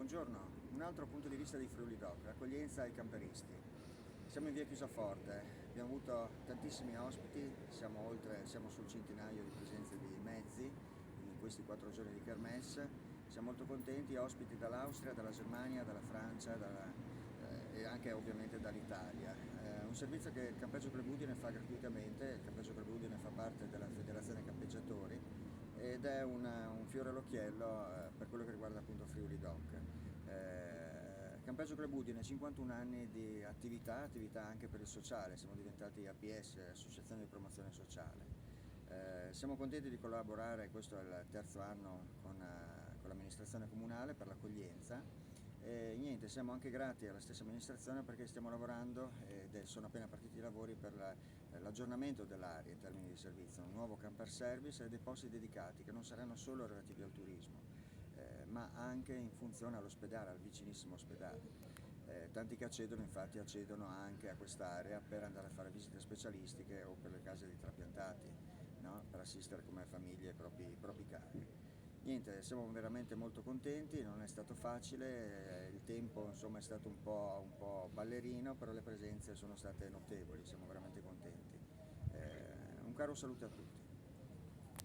Buongiorno, un altro punto di vista di Friuli Doc, l'accoglienza ai camperisti. Siamo in via Chiusaforte, abbiamo avuto tantissimi ospiti, siamo sul centinaio di presenze di mezzi in questi 4 giorni di Kermesse. Siamo molto contenti, ospiti dall'Austria, dalla Germania, dalla Francia e anche ovviamente dall'Italia. Un servizio che il Campeggio Club Udine fa gratuitamente. Il Campeggio Club Udine fa parte della Federazione Campeggiatori ed è un fiore all'occhiello per quello che riguarda appunto Friuli Doc. Campeggio Club Udine, 51 anni di attività anche per il sociale, siamo diventati APS, Associazione di Promozione Sociale. Siamo contenti di collaborare, questo è il terzo anno con l'amministrazione comunale per l'accoglienza. E niente, siamo anche grati alla stessa amministrazione perché stiamo lavorando ed sono appena partiti i lavori per l'aggiornamento dell'area in termini di servizio, un nuovo camper service e dei posti dedicati che non saranno solo relativi al turismo, ma anche in funzione all'ospedale, al vicinissimo ospedale. Tanti che accedono anche a quest'area per andare a fare visite specialistiche o per le case di trapiantati, no? Per assistere come famiglie i propri cari. Niente, siamo veramente molto contenti, non è stato facile, il tempo insomma è stato un po' ballerino, però le presenze sono state notevoli, siamo veramente contenti. Un caro saluto a tutti.